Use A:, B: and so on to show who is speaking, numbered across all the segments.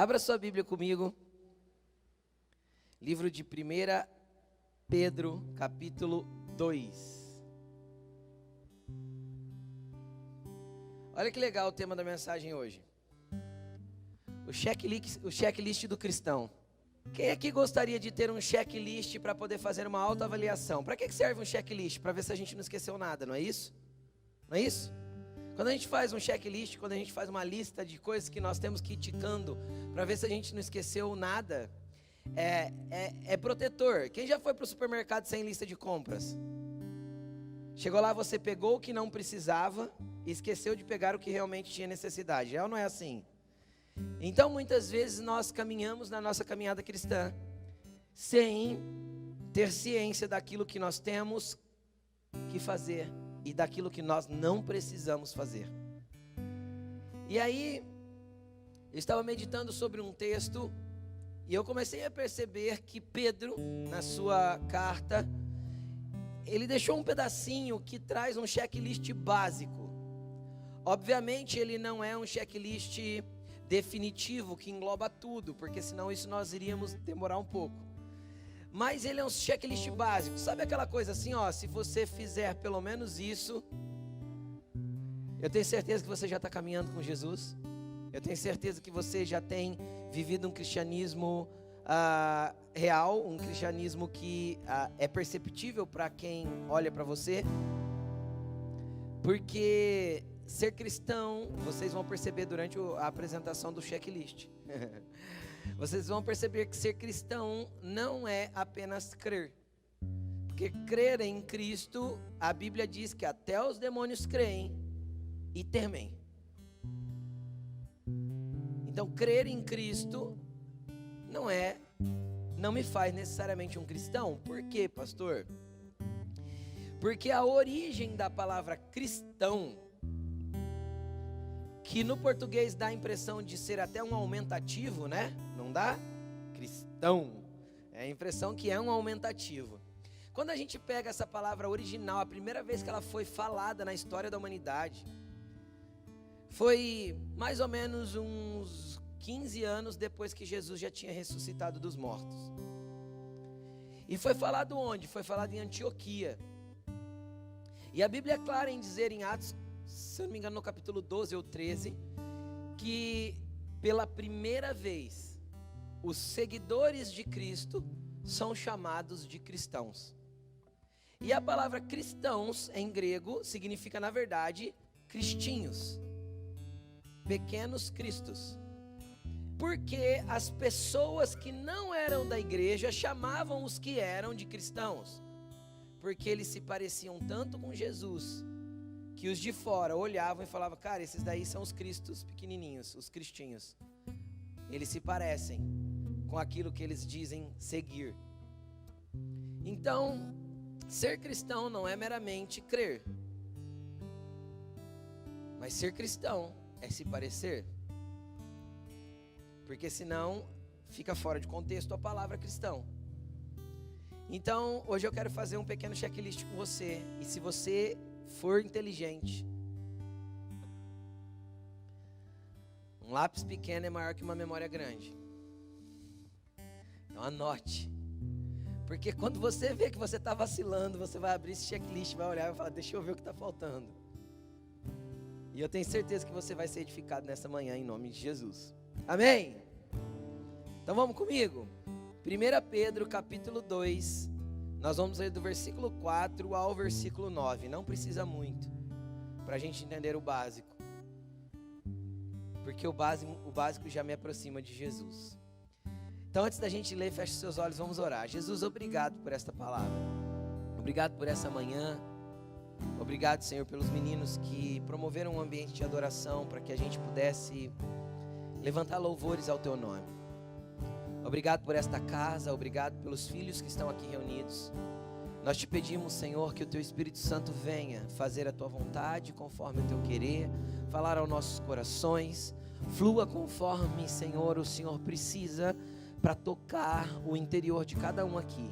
A: Abra sua Bíblia comigo. Livro de 1 Pedro, capítulo 2. Olha que legal o tema da mensagem hoje. O checklist do cristão. Quem aqui gostaria de ter um checklist para poder fazer uma autoavaliação? Para que serve um checklist? Para ver se a gente não esqueceu nada, não é isso? Não é isso? Quando a gente faz um checklist, quando a gente faz uma lista de coisas que nós temos que ir ticando, para ver se a gente não esqueceu nada, é protetor. Quem já foi para o supermercado sem lista de compras? Chegou lá, você pegou o que não precisava e esqueceu de pegar o que realmente tinha necessidade. É ou não é assim? Então, muitas vezes nós caminhamos na nossa caminhada cristã sem ter ciência daquilo que nós temos que fazer e daquilo que nós não precisamos fazer. E aí, eu estava meditando sobre um texto e eu comecei a perceber que Pedro, na sua carta, ele deixou um pedacinho que traz um checklist básico. Obviamente, ele não é um checklist definitivo que engloba tudo, porque senão isso nós iríamos demorar um pouco. Mas ele é um checklist básico. Sabe aquela coisa assim, ó, se você fizer pelo menos isso, eu tenho certeza que você já está caminhando com Jesus. Eu tenho certeza que você já tem vivido um cristianismo real, um cristianismo que é perceptível para quem olha para você. Porque ser cristão, vocês vão perceber durante a apresentação do checklist. Vocês vão perceber que ser cristão não é apenas crer. Porque crer em Cristo, a Bíblia diz que até os demônios creem e temem. Então, crer em Cristo não me faz necessariamente um cristão. Por quê, pastor? Porque a origem da palavra cristão, que no português dá a impressão de ser até um aumentativo, né? Não dá? Cristão. É a impressão que é um aumentativo. Quando a gente pega essa palavra original, a primeira vez que ela foi falada na história da humanidade, foi mais ou menos uns 15 anos depois que Jesus já tinha ressuscitado dos mortos. E foi falado onde? Foi falado em Antioquia. E a Bíblia é clara em dizer em Atos, se eu não me engano no capítulo 12 ou 13, que pela primeira vez os seguidores de Cristo são chamados de cristãos. E a palavra cristãos em grego significa na verdade cristinhos, pequenos cristos. Porque as pessoas que não eram da igreja chamavam os que eram de cristãos, porque eles se pareciam tanto com Jesus que os de fora olhavam e falavam: cara, esses daí são os cristos pequenininhos, os cristinhos. Eles se parecem com aquilo que eles dizem seguir. Então, ser cristão não é meramente crer, mas ser cristão é se parecer. Porque senão fica fora de contexto a palavra cristão. Então, hoje eu quero fazer um pequeno checklist com você. E se você for inteligente, um lápis pequeno é maior que uma memória grande. Então anote. Porque quando você vê que você está vacilando, você vai abrir esse checklist, vai olhar e vai falar: deixa eu ver o que está faltando. E eu tenho certeza que você vai ser edificado nessa manhã em nome de Jesus. Amém? Então vamos comigo. 1 Pedro capítulo 2, nós vamos ler do versículo 4 ao versículo 9. Não precisa muito para a gente entender o básico, porque o básico já me aproxima de Jesus. Então antes da gente ler, feche seus olhos, vamos orar. Jesus, obrigado por esta palavra, obrigado por essa manhã, obrigado, Senhor, pelos meninos que promoveram um ambiente de adoração para que a gente pudesse levantar louvores ao Teu nome. Obrigado por esta casa, obrigado pelos filhos que estão aqui reunidos. Nós te pedimos, Senhor, que o Teu Espírito Santo venha fazer a Tua vontade conforme o Teu querer, falar aos nossos corações, flua conforme, Senhor, o Senhor precisa para tocar o interior de cada um aqui.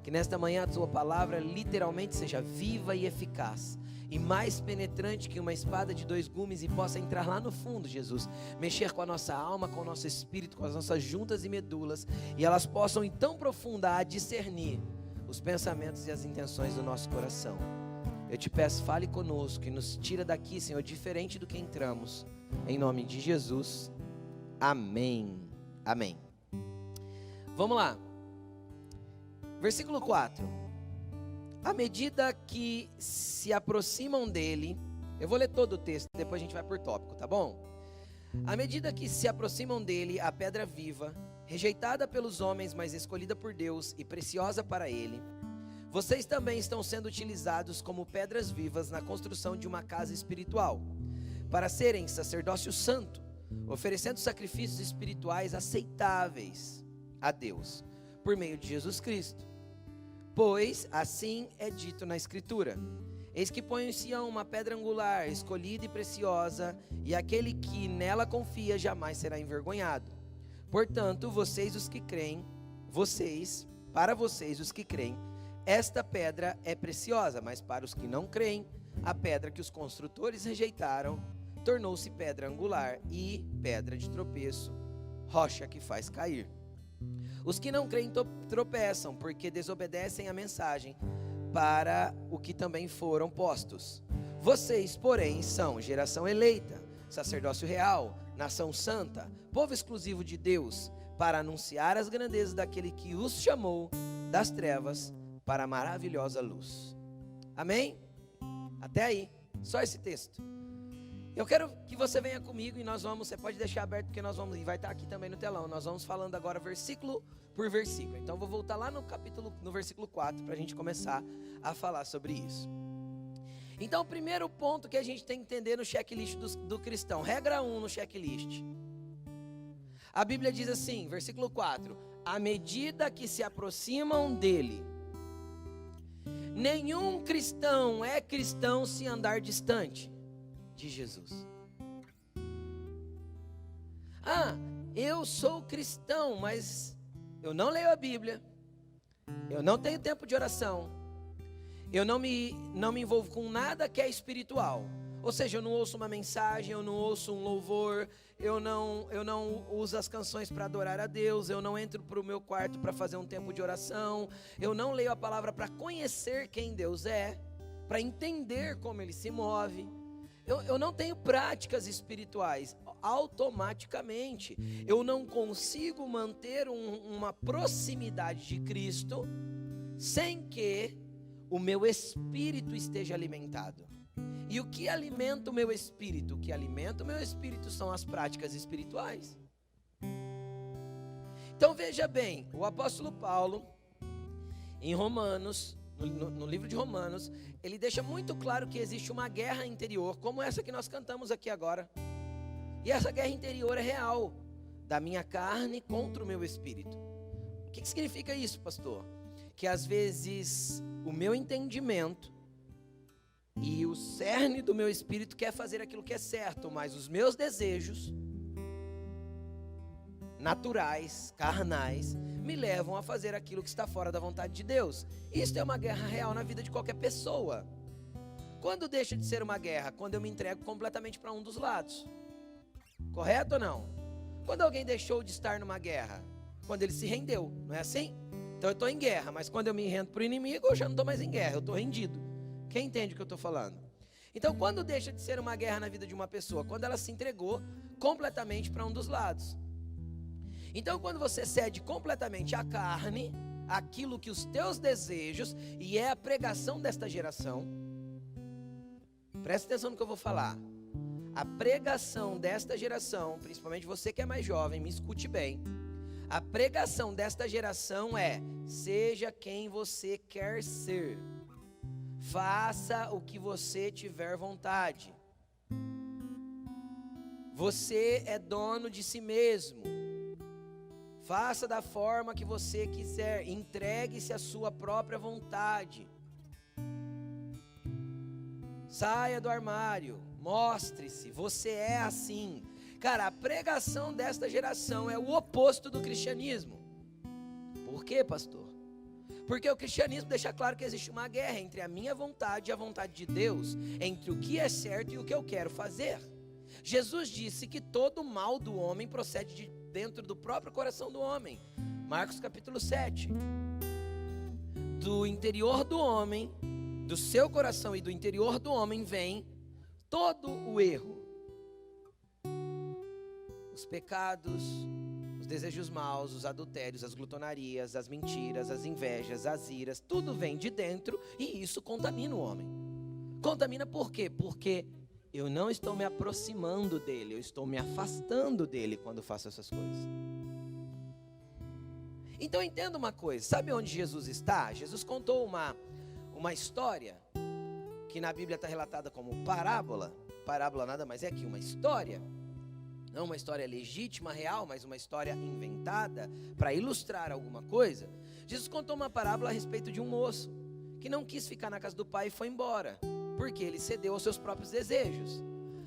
A: Que nesta manhã a tua palavra literalmente seja viva e eficaz, e mais penetrante que uma espada de 2 gumes, e possa entrar lá no fundo, Jesus, mexer com a nossa alma, com o nosso espírito, com as nossas juntas e medulas, e elas possam ir tão profunda a discernir os pensamentos e as intenções do nosso coração. Eu te peço, fale conosco e nos tira daqui, Senhor, diferente do que entramos, em nome de Jesus, amém, amém. Vamos lá, versículo 4. À medida que se aproximam dele, eu vou ler todo o texto, depois a gente vai por tópico, tá bom? À medida que se aproximam dele, a pedra viva, rejeitada pelos homens, mas escolhida por Deus e preciosa para ele, vocês também estão sendo utilizados como pedras vivas na construção de uma casa espiritual, para serem sacerdócio santo, oferecendo sacrifícios espirituais aceitáveis a Deus, por meio de Jesus Cristo. Pois assim é dito na Escritura: eis que ponho em Sião uma pedra angular, escolhida e preciosa, e aquele que nela confia jamais será envergonhado. Portanto, para vocês os que creem, esta pedra é preciosa, mas para os que não creem, a pedra que os construtores rejeitaram tornou-se pedra angular e pedra de tropeço, rocha que faz cair. Os que não creem tropeçam, porque desobedecem a mensagem, para o que também foram postos. Vocês, porém, são geração eleita, sacerdócio real, nação santa, povo exclusivo de Deus, para anunciar as grandezas daquele que os chamou das trevas para a maravilhosa luz. Amém? Até aí, só esse texto. Eu quero que você venha comigo e você pode deixar aberto porque e vai estar aqui também no telão, nós vamos falando agora versículo por versículo. Então eu vou voltar lá no versículo 4 para a gente começar a falar sobre isso. Então o primeiro ponto que a gente tem que entender no checklist do cristão, regra 1 no checklist. A Bíblia diz assim, versículo 4, à medida que se aproximam dele. Nenhum cristão é cristão se andar distante de Jesus. Eu sou cristão, mas eu não leio a Bíblia, eu não tenho tempo de oração, eu não me envolvo com nada que é espiritual. Ou seja, eu não ouço uma mensagem, eu não ouço um louvor, eu não uso as canções para adorar a Deus, eu não entro para o meu quarto para fazer um tempo de oração, eu não leio a palavra para conhecer quem Deus é, para entender como Ele se move. Eu não tenho práticas espirituais. Automaticamente eu não consigo manter uma proximidade de Cristo sem que o meu espírito esteja alimentado. E o que alimenta o meu espírito? O que alimenta o meu espírito são as práticas espirituais. Então veja bem, o apóstolo Paulo, em Romanos, no livro de Romanos, ele deixa muito claro que existe uma guerra interior, como essa que nós cantamos aqui agora. E essa guerra interior é real, da minha carne contra o meu espírito. O que significa isso, pastor? Que às vezes o meu entendimento e o cerne do meu espírito quer fazer aquilo que é certo, mas os meus desejos naturais, carnais, me levam a fazer aquilo que está fora da vontade de Deus. Isso é uma guerra real na vida de qualquer pessoa. Quando deixa de ser uma guerra? Quando eu me entrego completamente para um dos lados. Correto ou não? Quando alguém deixou de estar numa guerra? Quando ele se rendeu, não é assim? Então eu estou em guerra, mas quando eu me rendo para o inimigo, eu já não estou mais em guerra, eu estou rendido. Quem entende o que eu estou falando? Então quando deixa de ser uma guerra na vida de uma pessoa? Quando ela se entregou completamente para um dos lados. Então quando você cede completamente à carne, aquilo que os teus desejos, e é a pregação desta geração, presta atenção no que eu vou falar. A pregação desta geração, principalmente você que é mais jovem, me escute bem. A pregação desta geração é: seja quem você quer ser. Faça o que você tiver vontade. Você é dono de si mesmo. Faça da forma que você quiser. Entregue-se à sua própria vontade. Saia do armário. Mostre-se. Você é assim. Cara, a pregação desta geração é o oposto do cristianismo. Por quê, pastor? Porque o cristianismo deixa claro que existe uma guerra entre a minha vontade e a vontade de Deus, entre o que é certo e o que eu quero fazer. Jesus disse que todo mal do homem procede de dentro do próprio coração do homem. Marcos capítulo 7. Do interior do homem, do seu coração e do interior do homem vem todo o erro. Os pecados, os desejos maus, os adultérios, as glutonarias, as mentiras, as invejas, as iras, tudo vem de dentro e isso contamina o homem. Contamina por quê? Porque eu não estou me aproximando dele, eu estou me afastando dele quando faço essas coisas. Então entenda uma coisa, sabe onde Jesus está? Jesus contou uma história que na Bíblia está relatada como parábola. Parábola nada mais é que uma história. Não uma história legítima, real, mas uma história inventada para ilustrar alguma coisa. Jesus contou uma parábola a respeito de um moço que não quis ficar na casa do pai e foi embora, porque ele cedeu aos seus próprios desejos.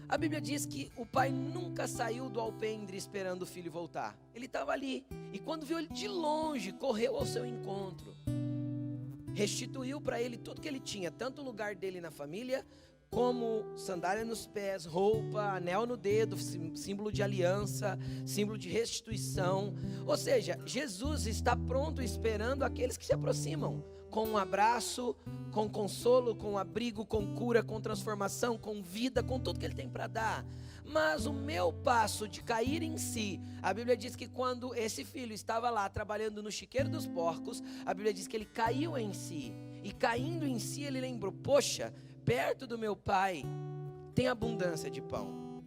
A: A Bíblia diz que o pai nunca saiu do alpendre esperando o filho voltar. Ele estava ali e quando viu ele de longe, correu ao seu encontro. Restituiu para ele tudo que ele tinha, tanto o lugar dele na família, como sandália nos pés, roupa, anel no dedo, símbolo de aliança, símbolo de restituição. Ou seja, Jesus está pronto esperando aqueles que se aproximam, com um abraço, com consolo, com abrigo, com cura, com transformação, com vida, com tudo que Ele tem para dar. Mas o meu passo de cair em si, a Bíblia diz que quando esse filho estava lá trabalhando no chiqueiro dos porcos, a Bíblia diz que ele caiu em si, e caindo em si ele lembrou, poxa, perto do meu pai tem abundância de pão.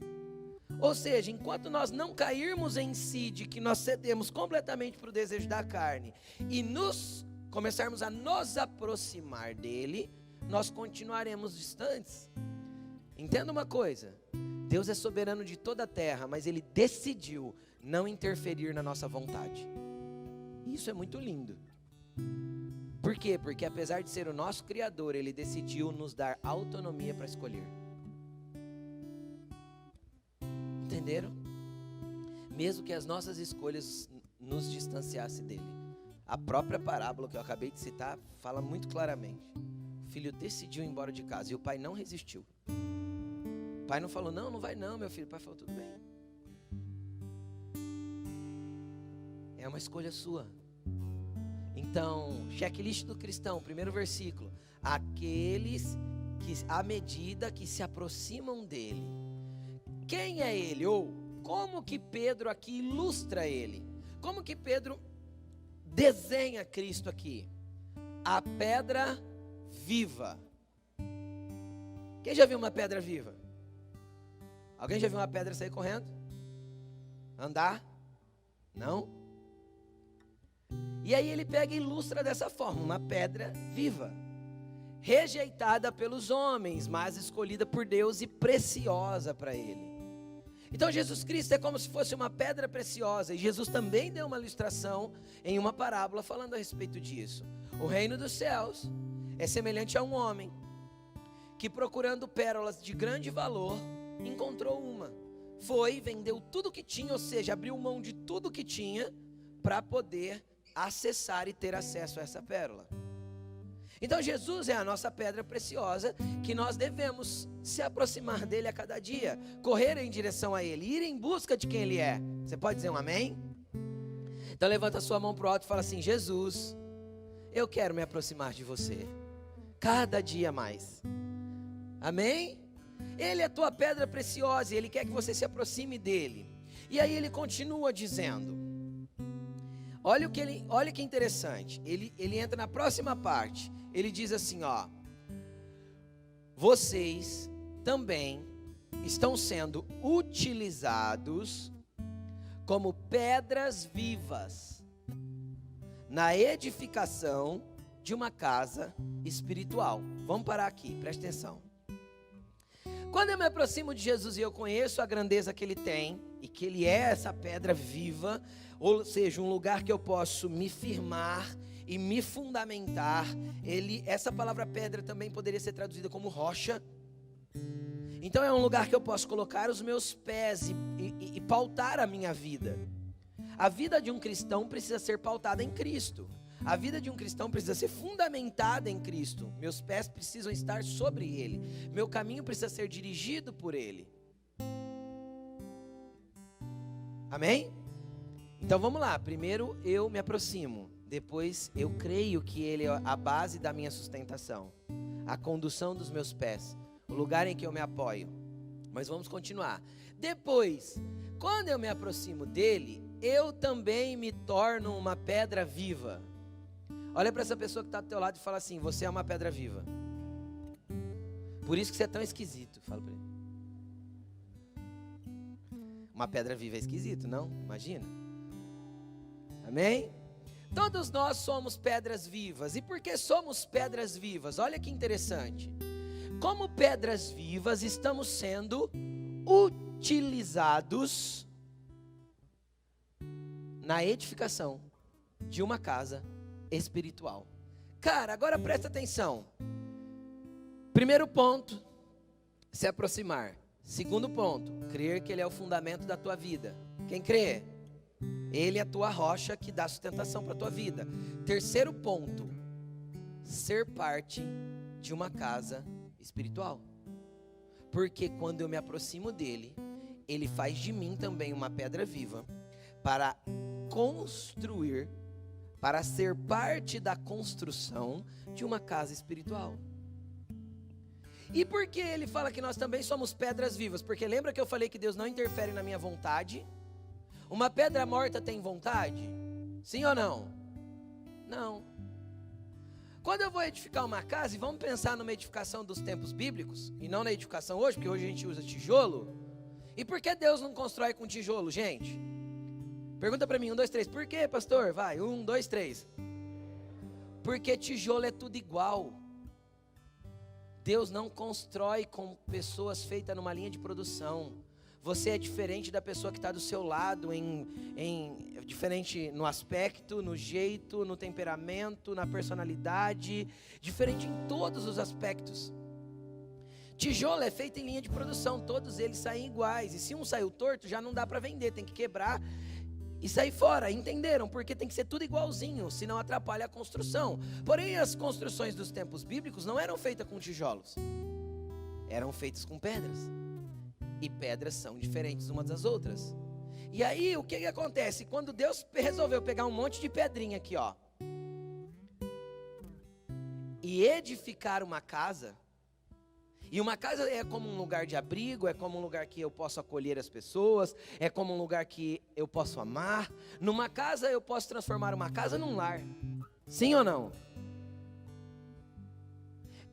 A: Ou seja, enquanto nós não cairmos em si, de que nós cedemos completamente para o desejo da carne e começarmos a nos aproximar dele, nós continuaremos distantes. Entenda uma coisa, Deus é soberano de toda a terra, mas Ele decidiu não interferir na nossa vontade. Isso é muito lindo. Por quê? Porque apesar de ser o nosso Criador, Ele decidiu nos dar autonomia para escolher. Entenderam? Mesmo que as nossas escolhas nos distanciassem dele. A própria parábola que eu acabei de citar fala muito claramente. O filho decidiu ir embora de casa e o pai não resistiu. O pai não falou, não vai não, meu filho. O pai falou, tudo bem. É uma escolha sua. Então, checklist do cristão, primeiro versículo. Aqueles que, à medida que se aproximam dele. Quem é ele? Ou como que Pedro aqui ilustra ele? Como que Pedro desenha Cristo aqui? A pedra viva. Quem já viu uma pedra viva? Alguém já viu uma pedra sair correndo? Andar? Não? E aí ele pega e ilustra dessa forma, uma pedra viva, rejeitada pelos homens, mas escolhida por Deus e preciosa para ele. Então Jesus Cristo é como se fosse uma pedra preciosa, e Jesus também deu uma ilustração em uma parábola falando a respeito disso. O reino dos céus é semelhante a um homem que, procurando pérolas de grande valor, encontrou uma. Foi, vendeu tudo que tinha, ou seja, abriu mão de tudo que tinha para poder acessar e ter acesso a essa pérola. Então Jesus é a nossa pedra preciosa, que nós devemos se aproximar dele a cada dia, correr em direção a ele, ir em busca de quem ele é. Você pode dizer um amém? Então levanta a sua mão para o alto e fala assim: Jesus, eu quero me aproximar de você cada dia mais. Amém? Ele é a tua pedra preciosa e ele quer que você se aproxime dele. E aí ele continua dizendo, olha que interessante, ele entra na próxima parte. Ele diz assim, ó: vocês também estão sendo utilizados como pedras vivas na edificação de uma casa espiritual. Vamos parar aqui, presta atenção. Quando eu me aproximo de Jesus e eu conheço a grandeza que Ele tem, e que Ele é essa pedra viva, ou seja, um lugar que eu posso me firmar e me fundamentar. Essa palavra pedra também poderia ser traduzida como rocha. Então é um lugar que eu posso colocar os meus pés e pautar a minha vida. A vida de um cristão precisa ser pautada em Cristo. A vida de um cristão precisa ser fundamentada em Cristo. Meus pés precisam estar sobre Ele. Meu caminho precisa ser dirigido por Ele. Amém? Então vamos lá. Primeiro eu me aproximo. Depois eu creio que Ele é a base da minha sustentação. A condução dos meus pés. O lugar em que eu me apoio. Mas vamos continuar. Depois, quando eu me aproximo dEle, eu também me torno uma pedra viva. Olha para essa pessoa que está do teu lado e fala assim: você é uma pedra viva. Por isso que você é tão esquisito. Fala para ele. Uma pedra viva é esquisito, não? Imagina. Amém? Todos nós somos pedras vivas. E por que somos pedras vivas? Olha que interessante. Como pedras vivas, estamos sendo utilizados na edificação de uma casa espiritual. Cara, agora presta atenção. Primeiro ponto, se aproximar. Segundo ponto, crer que Ele é o fundamento da tua vida. Quem crê? Ele é a tua rocha que dá sustentação para a tua vida. Terceiro ponto, ser parte de uma casa espiritual. Porque quando eu me aproximo dele, Ele faz de mim também uma pedra viva para construir, para ser parte da construção de uma casa espiritual. E por que Ele fala que nós também somos pedras vivas? Porque lembra que eu falei que Deus não interfere na minha vontade? Uma pedra morta tem vontade? Sim ou não? Não. Quando eu vou edificar uma casa, e vamos pensar numa edificação dos tempos bíblicos, e não na edificação hoje, porque hoje a gente usa tijolo. E por que Deus não constrói com tijolo, gente? Pergunta para mim, 1, 2, 3. Por que, pastor? Vai, 1, 2, 3. Porque tijolo é tudo igual. Deus não constrói com pessoas feitas numa linha de produção. Você é diferente da pessoa que está do seu lado, diferente no aspecto, no jeito, no temperamento, na personalidade, diferente em todos os aspectos. Tijolo é feito em linha de produção, todos eles saem iguais. E se um saiu torto, já não dá para vender, tem que quebrar e sair fora. Entenderam? Porque tem que ser tudo igualzinho, senão atrapalha a construção. Porém, as construções dos tempos bíblicos não eram feitas com tijolos, eram feitas com pedras. E pedras são diferentes umas das outras. E aí, o que acontece? Quando Deus resolveu pegar um monte de pedrinha aqui, ó, e edificar uma casa, e uma casa é como um lugar de abrigo, é como um lugar que eu posso acolher as pessoas, é como um lugar que eu posso amar. Numa casa eu posso transformar uma casa num lar. Sim ou não?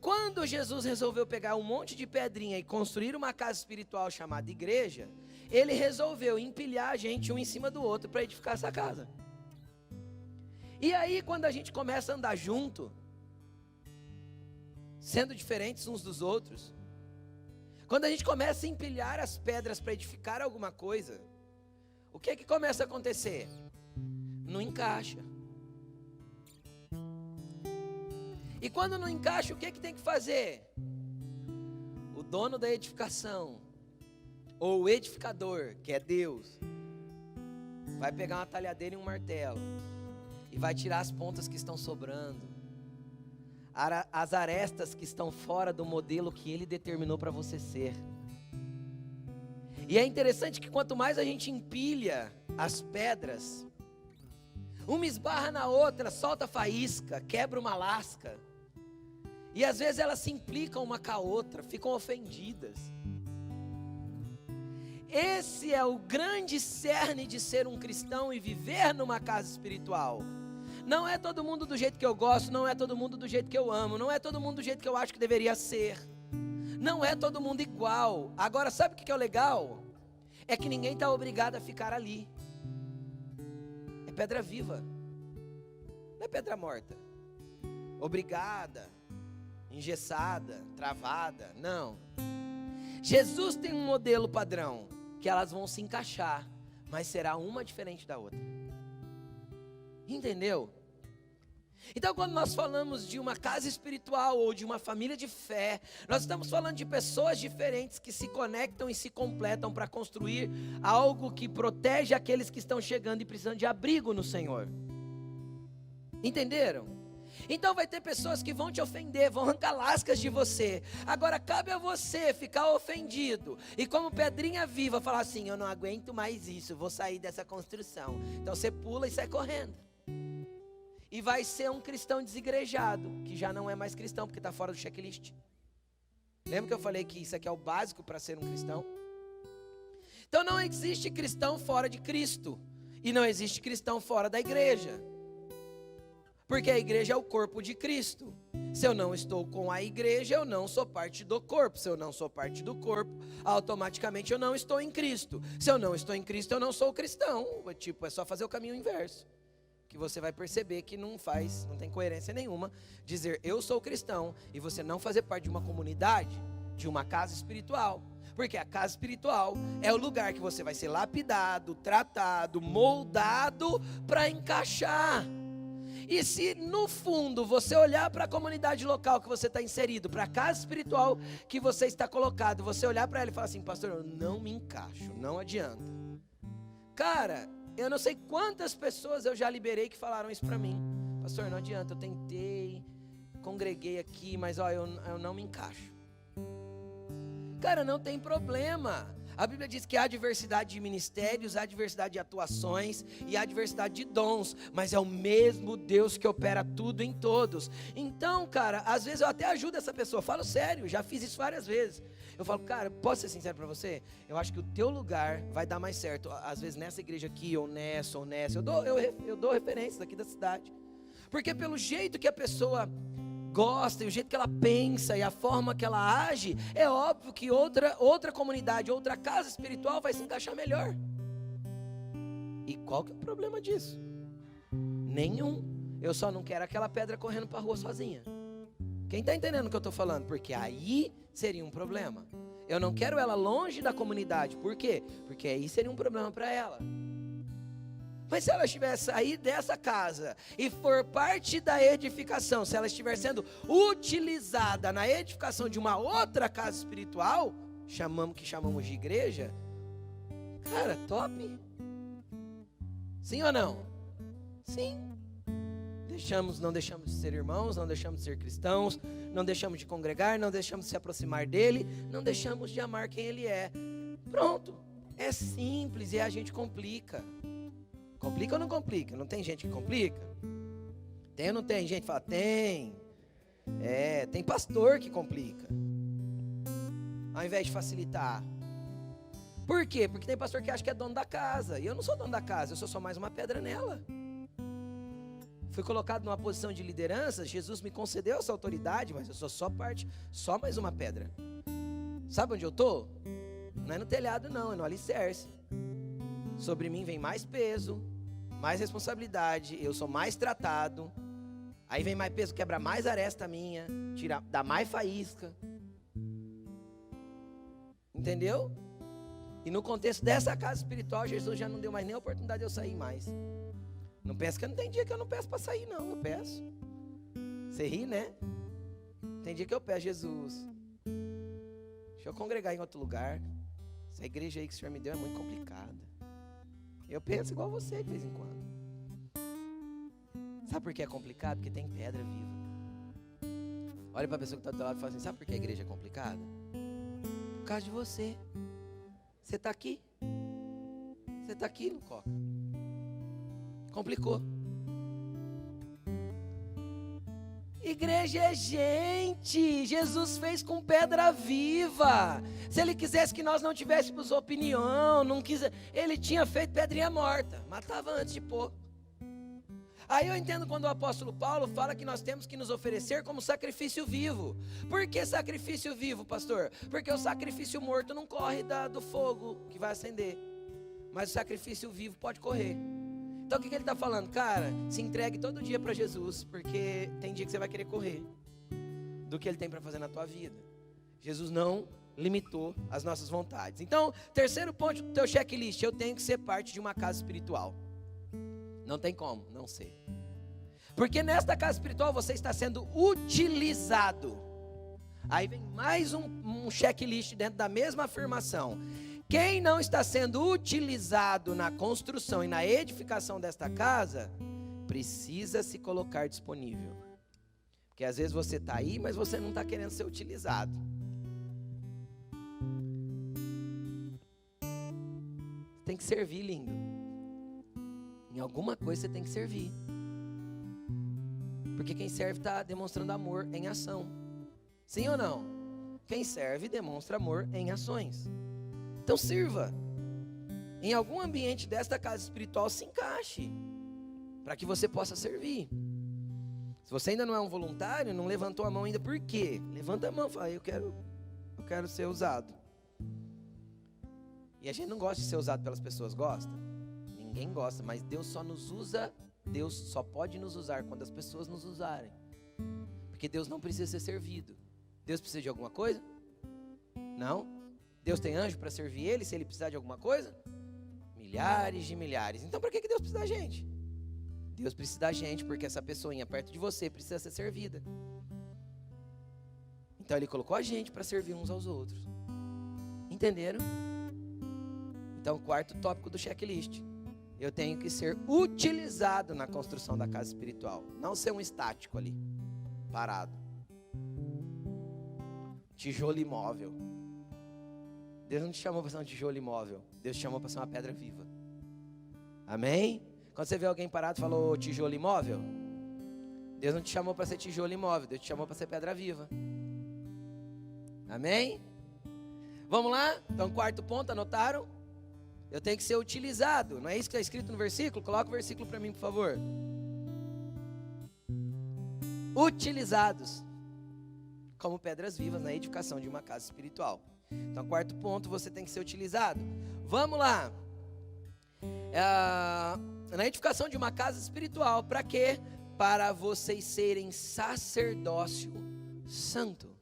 A: Quando Jesus resolveu pegar um monte de pedrinha e construir uma casa espiritual chamada igreja, Ele resolveu empilhar a gente um em cima do outro para edificar essa casa. E aí, quando a gente começa a andar junto, sendo diferentes uns dos outros, quando a gente começa a empilhar as pedras para edificar alguma coisa, o que começa a acontecer? Não encaixa. E quando não encaixa, o que tem que fazer? O dono da edificação, ou o edificador, que é Deus, vai pegar uma talhadeira e um martelo, e vai tirar as pontas que estão sobrando, as arestas que estão fora do modelo que Ele determinou para você ser. E é interessante que quanto mais a gente empilha as pedras, uma esbarra na outra, solta faísca, quebra uma lasca. E às vezes elas se implicam uma com a outra, ficam ofendidas. Esse é o grande cerne de ser um cristão e viver numa casa espiritual. Não é todo mundo do jeito que eu gosto, não é todo mundo do jeito que eu amo, não é todo mundo do jeito que eu acho que deveria ser. Não é todo mundo igual. Agora, sabe o que é o legal? É que ninguém está obrigado a ficar ali. É pedra viva, não é pedra morta, obrigada, engessada, travada, não. Jesus tem um modelo padrão, que elas vão se encaixar, mas será uma diferente da outra. Entendeu? Então, quando nós falamos de uma casa espiritual ou de uma família de fé, nós estamos falando de pessoas diferentes que se conectam e se completam para construir algo que protege aqueles que estão chegando e precisando de abrigo no Senhor. Entenderam? Então vai ter pessoas que vão te ofender, vão arrancar lascas de você. Agora cabe a você ficar ofendido e como pedrinha viva falar assim: eu não aguento mais isso, vou sair dessa construção. Então você pula e sai correndo. E vai ser um cristão desigrejado, que já não é mais cristão porque está fora do checklist. Lembra que eu falei que isso aqui é o básico para ser um cristão? Então não existe cristão fora de Cristo. E não existe cristão fora da igreja. Porque a igreja é o corpo de Cristo. Se eu não estou com a igreja, eu não sou parte do corpo. Se eu não sou parte do corpo, automaticamente eu não estou em Cristo. Se eu não estou em Cristo, eu não sou cristão. Tipo, é só fazer o caminho inverso. Que você vai perceber que não tem coerência nenhuma dizer eu sou cristão e você não fazer parte de uma comunidade, de uma casa espiritual. Porque a casa espiritual é o lugar que você vai ser lapidado, tratado, moldado para encaixar. E se no fundo você olhar para a comunidade local que você está inserido, para a casa espiritual que você está colocado, você olhar para ela e falar assim: pastor, eu não me encaixo, não adianta. Cara, eu não sei quantas pessoas eu já liberei que falaram isso para mim: pastor, não adianta, eu tentei, congreguei aqui, mas ó, eu não me encaixo. Cara, não tem problema. A Bíblia diz que há diversidade de ministérios, há diversidade de atuações e há diversidade de dons, mas é o mesmo Deus que opera tudo em todos. Então, cara, às vezes eu até ajudo essa pessoa, falo sério, já fiz isso várias vezes. Eu falo: cara, posso ser sincero para você? Eu acho que o teu lugar vai dar mais certo, às vezes nessa igreja aqui, ou nessa, eu dou referências aqui da cidade. Porque pelo jeito que a pessoa gosta, e o jeito que ela pensa e a forma que ela age, é óbvio que outra comunidade, outra casa espiritual vai se encaixar melhor. E qual que é o problema disso? Nenhum. Eu só não quero aquela pedra correndo para a rua sozinha. Quem está entendendo o que eu estou falando? Porque aí seria um problema. Eu não quero ela longe da comunidade. Por quê? Porque aí seria um problema para ela. Mas se ela estiver sair dessa casa e for parte da edificação, se ela estiver sendo utilizada na edificação de uma outra casa espiritual, que chamamos de igreja, cara, top. Sim ou não? Sim. Não deixamos de ser irmãos, não deixamos de ser cristãos, não deixamos de congregar, não deixamos de se aproximar dele, não deixamos de amar quem ele é. Pronto. É simples e a gente complica. Complica ou não complica? Não tem gente que complica? Tem ou não tem gente que fala? Tem. Tem pastor que complica, ao invés de facilitar. Por quê? Porque tem pastor que acha que é dono da casa. E eu não sou dono da casa, eu sou só mais uma pedra nela. Fui colocado numa posição de liderança, Jesus me concedeu essa autoridade, mas eu sou só mais uma pedra. Sabe onde eu estou? Não é no telhado não, é no alicerce. Sobre mim vem mais peso, mais responsabilidade, eu sou mais tratado. Aí vem mais peso, quebra mais aresta minha, dá mais faísca. Entendeu? E no contexto dessa casa espiritual, Jesus já não deu mais nem a oportunidade de eu sair mais. Não pensa que não tem dia que eu não peço para sair, não, eu peço. Você ri, né? Tem dia que eu peço: Jesus, deixa eu congregar em outro lugar. Essa igreja aí que o Senhor me deu é muito complicada. Eu penso igual você de vez em quando. Sabe por que é complicado? Porque tem pedra viva. Olha para a pessoa que está do teu lado e fala assim: sabe por que a igreja é complicada? Por causa de você. Você está aqui. Você está aqui, Lucoca. Complicou. Igreja é gente. Jesus fez com pedra viva. Se ele quisesse que nós não tivéssemos opinião, ele tinha feito pedrinha morta, matava antes de pôr. Aí eu entendo quando o apóstolo Paulo fala que nós temos que nos oferecer como sacrifício vivo. Por que sacrifício vivo, pastor? Porque o sacrifício morto não corre do fogo que vai acender, mas o sacrifício vivo pode correr. Então o que ele está falando? Cara, se entregue todo dia para Jesus, porque tem dia que você vai querer correr do que ele tem para fazer na tua vida. Jesus não limitou as nossas vontades. Então, terceiro ponto do teu checklist: eu tenho que ser parte de uma casa espiritual. Não tem como não ser. Porque nesta casa espiritual você está sendo utilizado. Aí vem mais um checklist dentro da mesma afirmação. Quem não está sendo utilizado na construção e na edificação desta casa, precisa se colocar disponível. Porque às vezes você está aí, mas você não está querendo ser utilizado. Tem que servir, lindo. Em alguma coisa você tem que servir. Porque quem serve está demonstrando amor em ação. Sim ou não? Quem serve demonstra amor em ações. Então sirva. Em algum ambiente desta casa espiritual se encaixe. Para que você possa servir. Se você ainda não é um voluntário, não levantou a mão ainda, por quê? Levanta a mão e fala, eu quero ser usado. E a gente não gosta de ser usado pelas pessoas, gosta? Ninguém gosta, mas Deus só nos usa, Deus só pode nos usar quando as pessoas nos usarem. Porque Deus não precisa ser servido. Deus precisa de alguma coisa? Não. Deus tem anjo para servir Ele, se Ele precisar de alguma coisa? Milhares de milhares. Então para que Deus precisa da gente? Deus precisa da gente porque essa pessoinha perto de você precisa ser servida. Então Ele colocou a gente para servir uns aos outros. Entenderam? Então, quarto tópico do checklist. Eu tenho que ser utilizado na construção da casa espiritual. Não ser um estático ali, parado. Tijolo imóvel. Deus não te chamou para ser um tijolo imóvel. Deus te chamou para ser uma pedra viva. Amém? Quando você vê alguém parado e falou tijolo imóvel, Deus não te chamou para ser tijolo imóvel. Deus te chamou para ser pedra viva. Amém? Vamos lá? Então, quarto ponto, anotaram? Eu tenho que ser utilizado. Não é isso que está escrito no versículo? Coloca o versículo para mim, por favor. Utilizados como pedras vivas na edificação de uma casa espiritual. Então, quarto ponto, você tem que ser utilizado. Vamos lá. Na edificação de uma casa espiritual, para quê? Para vocês serem sacerdócio santo.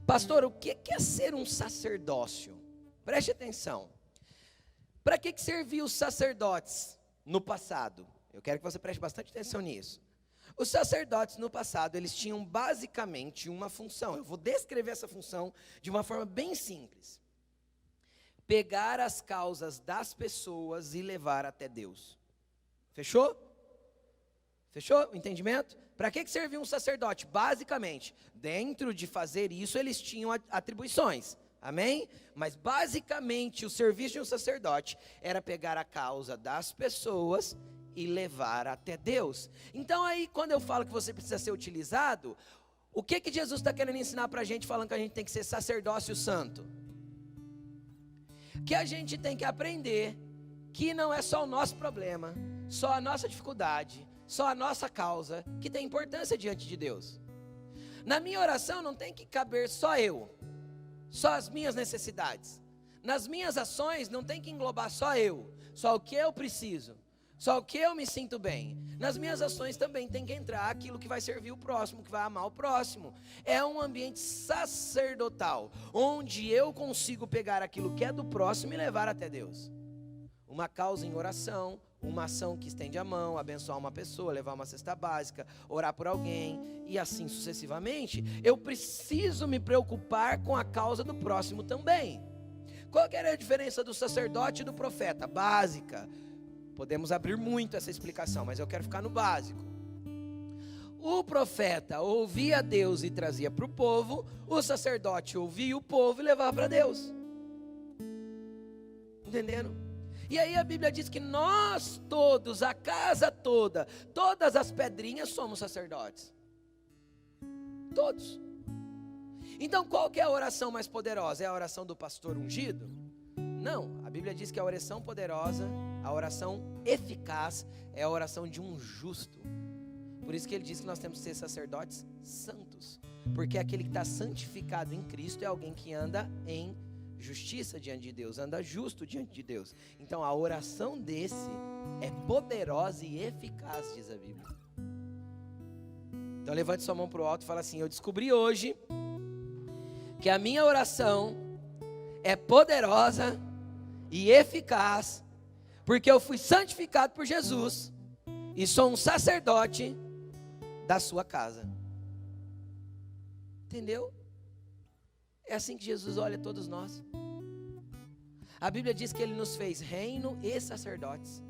A: Pastor, o que é ser um sacerdócio? Preste atenção. Para que serviam os sacerdotes no passado? Eu quero que você preste bastante atenção nisso. Os sacerdotes no passado, eles tinham basicamente uma função. Eu vou descrever essa função de uma forma bem simples. Pegar as causas das pessoas e levar até Deus. Fechou? Fechou o entendimento? Para que servia um sacerdote? Basicamente, dentro de fazer isso, eles tinham atribuições. Amém? Mas basicamente o serviço de um sacerdote era pegar a causa das pessoas e levar até Deus. Então aí quando eu falo que você precisa ser utilizado, o que Jesus está querendo ensinar para a gente, falando que a gente tem que ser sacerdócio santo? Que a gente tem que aprender que não é só o nosso problema, só a nossa dificuldade, só a nossa causa que tem importância diante de Deus. Na minha oração não tem que caber só eu, só as minhas necessidades. Nas minhas ações não tem que englobar só eu, só o que eu preciso, só o que eu me sinto bem. Nas minhas ações também tem que entrar aquilo que vai servir o próximo, que vai amar o próximo. É um ambiente sacerdotal, onde eu consigo pegar aquilo que é do próximo e levar até Deus. Uma causa em oração, uma ação que estende a mão, abençoar uma pessoa, levar uma cesta básica, orar por alguém e assim sucessivamente. Eu preciso me preocupar com a causa do próximo também. Qual que era a diferença do sacerdote e do profeta? Básica. Podemos abrir muito essa explicação, mas eu quero ficar no básico. O profeta ouvia Deus e trazia para o povo, o sacerdote ouvia o povo e levava para Deus. Entenderam? E aí a Bíblia diz que nós todos, a casa toda, todas as pedrinhas somos sacerdotes. Todos. Então qual que é a oração mais poderosa? É a oração do pastor ungido? Não, a Bíblia diz que a oração poderosa, a oração eficaz é a oração de um justo. Por isso que ele diz que nós temos que ser sacerdotes santos. Porque aquele que está santificado em Cristo é alguém que anda em justiça diante de Deus, anda justo diante de Deus. Então a oração desse é poderosa e eficaz, diz a Bíblia. Então levante sua mão para o alto e fala assim: eu descobri hoje que a minha oração é poderosa e eficaz, porque eu fui santificado por Jesus e sou um sacerdote da sua casa. Entendeu? É assim que Jesus olha todos nós. A Bíblia diz que Ele nos fez reino e sacerdotes.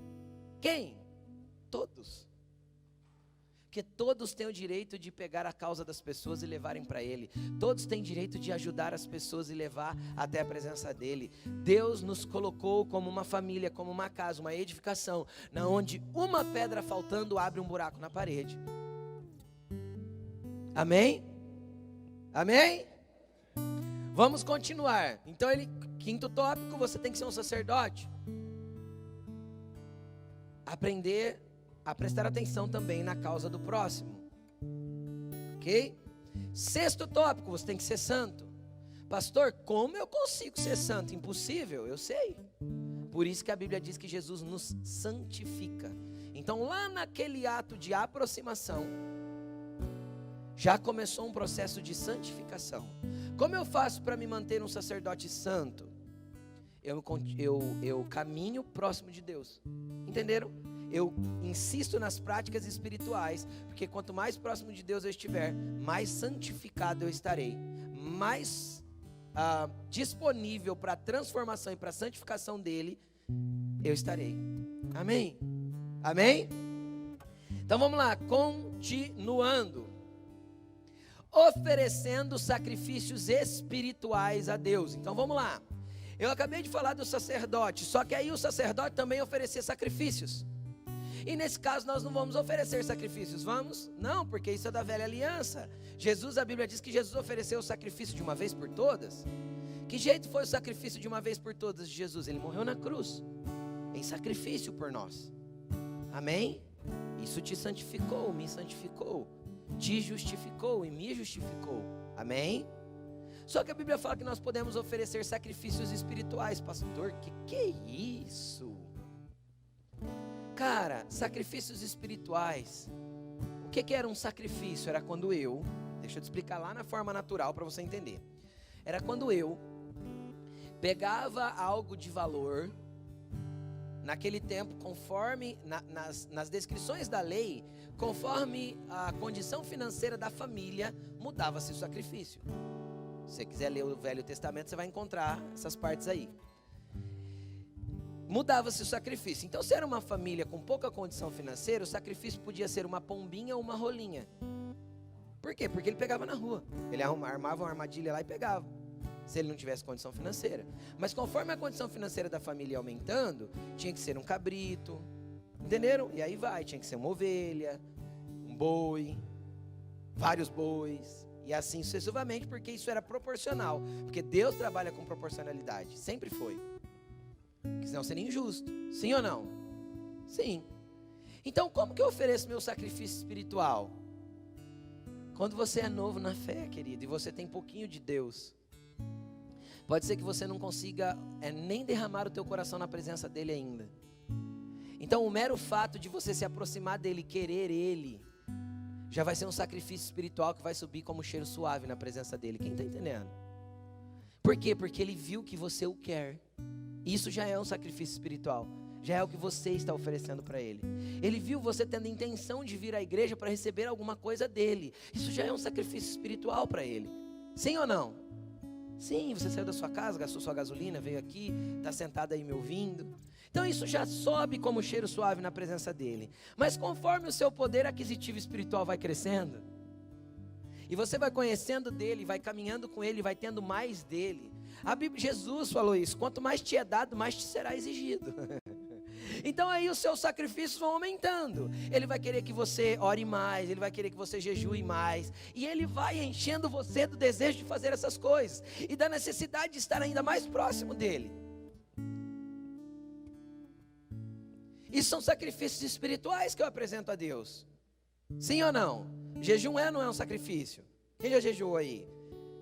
A: Quem? Todos. Porque todos têm o direito de pegar a causa das pessoas e levarem para Ele. Todos têm direito de ajudar as pessoas e levar até a presença dEle. Deus nos colocou como uma família, como uma casa, uma edificação, na onde uma pedra faltando abre um buraco na parede. Amém? Amém? Vamos continuar. Então, quinto tópico, você tem que ser um sacerdote. Aprender a prestar atenção também na causa do próximo. Ok? Sexto tópico, você tem que ser santo. Pastor, como eu consigo ser santo? Impossível, eu sei. Por isso que a Bíblia diz que Jesus nos santifica. Então, lá naquele ato de aproximação, já começou um processo de santificação. Como eu faço para me manter um sacerdote santo? Eu caminho próximo de Deus. Entenderam? Eu insisto nas práticas espirituais, porque quanto mais próximo de Deus eu estiver, mais santificado eu estarei, mais disponível para a transformação e para a santificação dele eu estarei. Amém? Amém? Então vamos lá, continuando. Oferecendo sacrifícios espirituais a Deus. Então vamos lá. Eu acabei de falar do sacerdote, só que aí o sacerdote também oferecia sacrifícios. E nesse caso nós não vamos oferecer sacrifícios, vamos? Não, porque isso é da velha aliança. A Bíblia diz que Jesus ofereceu o sacrifício de uma vez por todas. Que jeito foi o sacrifício de uma vez por todas de Jesus? Ele morreu na cruz, em sacrifício por nós. Amém? Isso te santificou, me santificou, te justificou e me justificou. Amém? Só que a Bíblia fala que nós podemos oferecer sacrifícios espirituais. Pastor, que é isso? Cara, sacrifícios espirituais. O que era um sacrifício? Era quando deixa eu te explicar lá na forma natural para você entender. Era quando eu pegava algo de valor, naquele tempo, conforme, nas descrições da lei, conforme a condição financeira da família, mudava-se o sacrifício. Se você quiser ler o Velho Testamento, você vai encontrar essas partes aí. Mudava-se o sacrifício. Então, se era uma família com pouca condição financeira, o sacrifício podia ser uma pombinha ou uma rolinha. Por quê? Porque ele pegava na rua. Ele armava uma armadilha lá e pegava, se ele não tivesse condição financeira. Mas conforme a condição financeira da família ia aumentando, tinha que ser um cabrito. Entenderam? E aí tinha que ser uma ovelha, um boi, vários bois, e assim sucessivamente, porque isso era proporcional. Porque Deus trabalha com proporcionalidade, sempre foi. Porque senão seria injusto. Sim ou não? Sim. Então, como que eu ofereço meu sacrifício espiritual? Quando você é novo na fé, querido, e você tem pouquinho de Deus, pode ser que você não consiga nem derramar o teu coração na presença dele ainda. Então, o mero fato de você se aproximar dele, querer ele, já vai ser um sacrifício espiritual que vai subir como cheiro suave na presença dele. Quem está entendendo? Por quê? Porque ele viu que você o quer. Isso já é um sacrifício espiritual. Já é o que você está oferecendo para ele. Ele viu você tendo intenção de vir à igreja para receber alguma coisa dele. Isso já é um sacrifício espiritual para ele. Sim ou não? Sim, você saiu da sua casa, gastou sua gasolina, veio aqui, está sentado aí me ouvindo. Então isso já sobe como cheiro suave na presença dele. Mas conforme o seu poder aquisitivo espiritual vai crescendo, e você vai conhecendo dele, vai caminhando com ele, vai tendo mais dele. Jesus falou isso: quanto mais te é dado, mais te será exigido. Então aí os seus sacrifícios vão aumentando. Ele vai querer que você ore mais, ele vai querer que você jejue mais, e ele vai enchendo você do desejo de fazer essas coisas, e da necessidade de estar ainda mais próximo dele. Isso são sacrifícios espirituais que eu apresento a Deus. Sim ou não? Jejum não é um sacrifício? Quem já jejuou aí?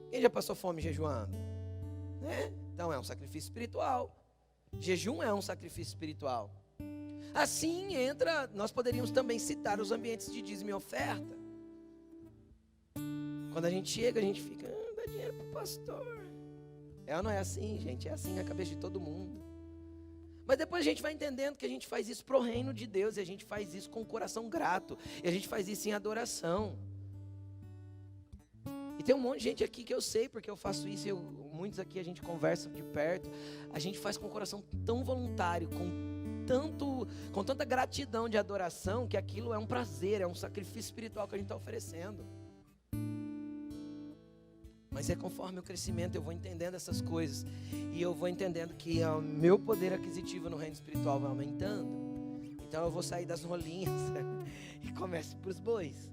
A: Quem já passou fome jejuando? Então é um sacrifício espiritual. Jejum é um sacrifício espiritual. Assim nós poderíamos também citar os ambientes de dízimo e oferta. Quando a gente chega, a gente fica, dá dinheiro para o pastor. Não é assim, gente, é assim na cabeça de todo mundo. Mas depois a gente vai entendendo que a gente faz isso pro reino de Deus, e a gente faz isso com o coração grato, e a gente faz isso em adoração. E tem um monte de gente aqui que eu sei, porque eu faço isso, muitos aqui a gente conversa de perto, a gente faz com o coração tão voluntário, com com tanta gratidão de adoração, que aquilo é um prazer, é um sacrifício espiritual que a gente está oferecendo. Mas é conforme o crescimento, eu vou entendendo essas coisas, e eu vou entendendo que o meu poder aquisitivo no reino espiritual vai aumentando. Então eu vou sair das rolinhas e comece para os bois.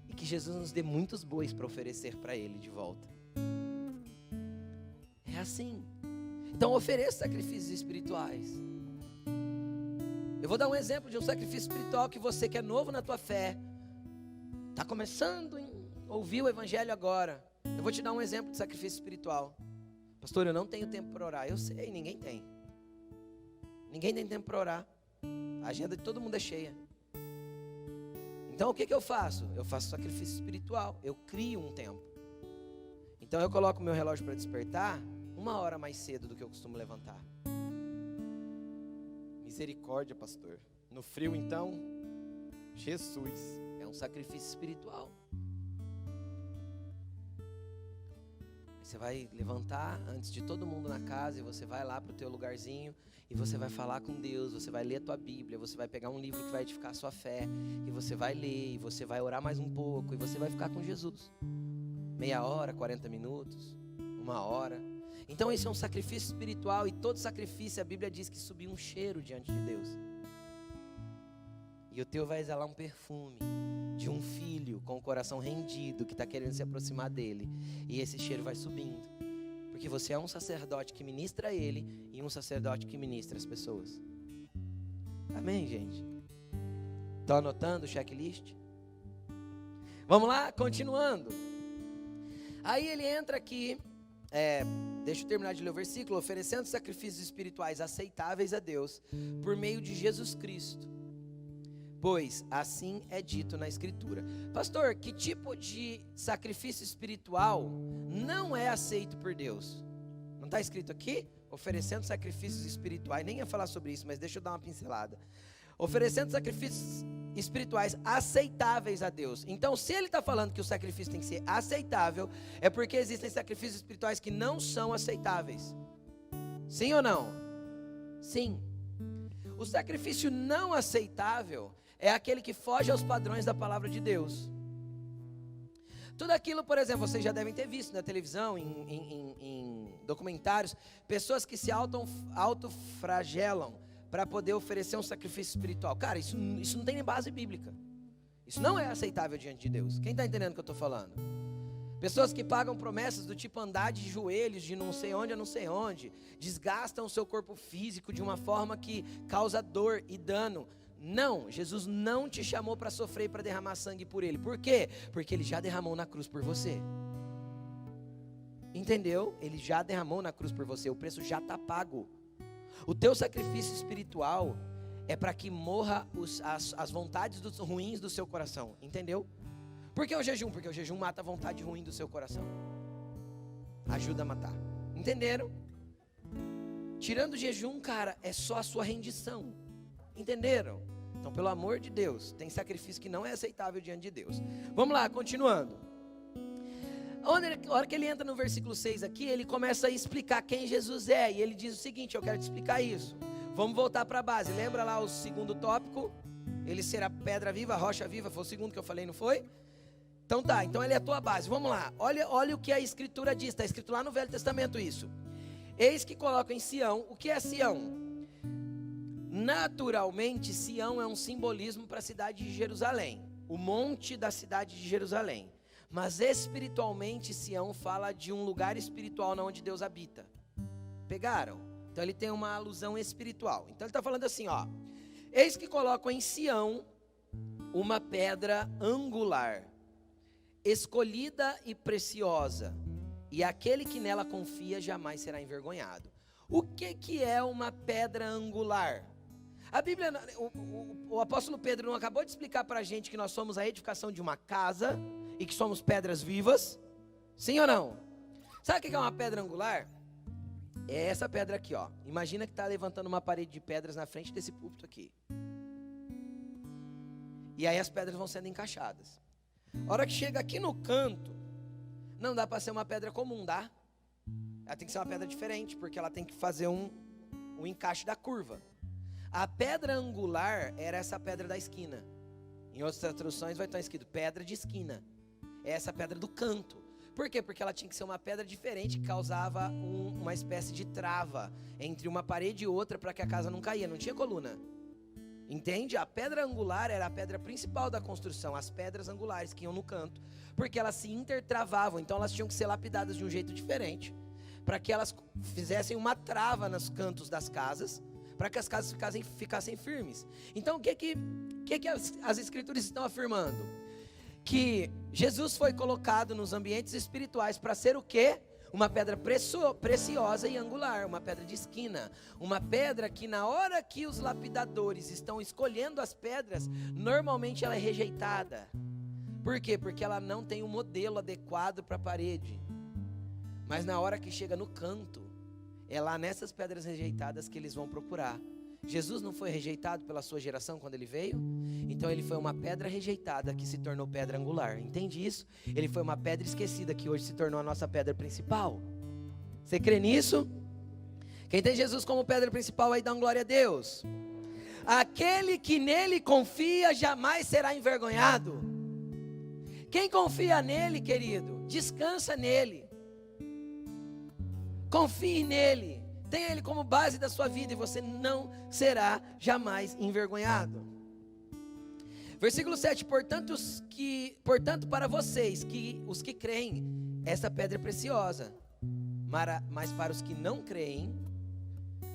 A: E que Jesus nos dê muitos bois para oferecer para Ele de volta. É assim. Então ofereça sacrifícios espirituais. Eu vou dar um exemplo de um sacrifício espiritual que você que é novo na tua fé, está começando a ouvir o evangelho agora. Eu vou te dar um exemplo de sacrifício espiritual. Pastor, eu não tenho tempo para orar. Eu sei, ninguém tem. Ninguém tem tempo para orar. A agenda de todo mundo é cheia. Então o que eu faço? Eu faço sacrifício espiritual. Eu crio um tempo. Então eu coloco meu relógio para despertar 1 hora mais cedo do que eu costumo levantar. Misericórdia, pastor. No frio então, Jesus, é um sacrifício espiritual. Você vai levantar antes de todo mundo na casa e você vai lá para o teu lugarzinho e você vai falar com Deus, você vai ler a tua Bíblia, você vai pegar um livro que vai edificar a sua fé e você vai ler, e você vai orar mais um pouco e você vai ficar com Jesus. Meia hora, 40 minutos, 1 hora. Então esse é um sacrifício espiritual, e todo sacrifício, a Bíblia diz que subia um cheiro diante de Deus. E o teu vai exalar um perfume de um filho com o coração rendido, que está querendo se aproximar dele. E esse cheiro vai subindo, porque você é um sacerdote que ministra a ele e um sacerdote que ministra as pessoas. Amém, gente? Estão anotando o checklist? Vamos lá, continuando. Aí ele entra aqui, deixa eu terminar de ler o versículo. Oferecendo sacrifícios espirituais aceitáveis a Deus por meio de Jesus Cristo, pois assim é dito na Escritura. Pastor, que tipo de sacrifício espiritual não é aceito por Deus? Não está escrito aqui? Oferecendo sacrifícios espirituais. Nem ia falar sobre isso, mas deixa eu dar uma pincelada. Oferecendo sacrifícios espirituais aceitáveis a Deus. Então, se ele está falando que o sacrifício tem que ser aceitável, é porque existem sacrifícios espirituais que não são aceitáveis. Sim ou não? Sim. O sacrifício não aceitável é aquele que foge aos padrões da palavra de Deus. Tudo aquilo, por exemplo, vocês já devem ter visto na televisão, em documentários, pessoas que se autoflagelam para poder oferecer um sacrifício espiritual. Cara, isso não tem nem base bíblica. Isso não é aceitável diante de Deus. Quem está entendendo o que eu estou falando? Pessoas que pagam promessas do tipo andar de joelhos de não sei onde a não sei onde, desgastam o seu corpo físico de uma forma que causa dor e dano. Não, Jesus não te chamou para sofrer e para derramar sangue por Ele. Por quê? Porque Ele já derramou na cruz por você. Entendeu? Ele já derramou na cruz por você, o preço já está pago. O teu sacrifício espiritual é para que morra as vontades ruins do seu coração. Entendeu? Por que o jejum? Porque o jejum mata a vontade ruim do seu coração. Ajuda a matar. Entenderam? Tirando o jejum, cara, é só a sua rendição. Entenderam? Então, pelo amor de Deus, tem sacrifício que não é aceitável diante de Deus. Vamos lá, continuando. A hora que ele entra no versículo 6 aqui, ele começa a explicar quem Jesus é. E ele diz o seguinte: eu quero te explicar isso. Vamos voltar para a base. Lembra lá o segundo tópico? Ele será pedra viva, rocha viva. Foi o segundo que eu falei, não foi? Então tá, então ele é a tua base. Vamos lá, olha o que a Escritura diz. Está escrito lá no Velho Testamento isso. Eis que coloca em Sião. O que é Sião? Naturalmente, Sião é um simbolismo para a cidade de Jerusalém, o monte da cidade de Jerusalém. Mas espiritualmente, Sião fala de um lugar espiritual onde Deus habita. Pegaram? Então ele tem uma alusão espiritual. Então ele está falando assim, ó: eis que colocam em Sião uma pedra angular, escolhida e preciosa, e aquele que nela confia jamais será envergonhado. O que é uma pedra angular? A Bíblia, o apóstolo Pedro não acabou de explicar para a gente que nós somos a edificação de uma casa e que somos pedras vivas? Sim ou não? Sabe o que é uma pedra angular? É essa pedra aqui, ó. Imagina que está levantando uma parede de pedras na frente desse púlpito aqui. E aí as pedras vão sendo encaixadas. A hora que chega aqui no canto, não dá para ser uma pedra comum, dá? Ela tem que ser uma pedra diferente, porque ela tem que fazer um encaixe da curva. A pedra angular era essa pedra da esquina. Em outras traduções vai estar escrito pedra de esquina. É essa pedra do canto. Por quê? Porque ela tinha que ser uma pedra diferente, que causava uma espécie de trava entre uma parede e outra para que a casa não caía, não tinha coluna. Entende? A pedra angular era a pedra principal da construção, as pedras angulares que iam no canto, porque elas se intertravavam, então elas tinham que ser lapidadas de um jeito diferente, para que elas fizessem uma trava nos cantos das casas, para que as casas ficassem firmes. Então o que as escrituras estão afirmando? Que Jesus foi colocado nos ambientes espirituais para ser o quê? Uma pedra preciosa e angular, uma pedra de esquina, uma pedra que na hora que os lapidadores estão escolhendo as pedras, normalmente ela é rejeitada. Por quê? Porque ela não tem um modelo adequado para a parede. Mas na hora que chega no canto, é lá nessas pedras rejeitadas que eles vão procurar. Jesus não foi rejeitado pela sua geração quando ele veio? Então ele foi uma pedra rejeitada que se tornou pedra angular. Entende isso? Ele foi uma pedra esquecida que hoje se tornou a nossa pedra principal. Você crê nisso? Quem tem Jesus como pedra principal aí, dá uma glória a Deus. Aquele que nele confia jamais será envergonhado. Quem confia nele, querido, descansa nele. Confie nele. Tenha ele como base da sua vida e você não será jamais envergonhado. Versículo 7, portanto para vocês, os que creem, essa pedra é preciosa, mas para os que não creem,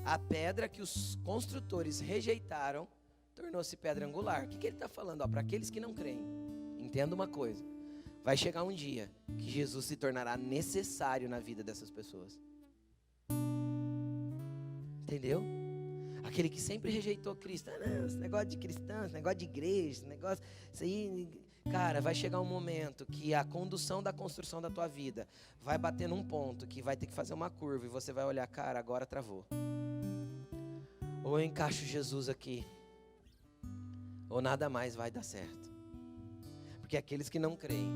A: a pedra que os construtores rejeitaram, tornou-se pedra angular. O que ele está falando? Para aqueles que não creem, entenda uma coisa, vai chegar um dia que Jesus se tornará necessário na vida dessas pessoas. Entendeu? Aquele que sempre rejeitou Cristo. Não, esse negócio de cristão, esse negócio de igreja, esse negócio, isso aí, cara, vai chegar um momento que a condução da construção da tua vida vai bater num ponto que vai ter que fazer uma curva e você vai olhar, cara, agora travou. Ou eu encaixo Jesus aqui, ou nada mais vai dar certo. Porque aqueles que não creem,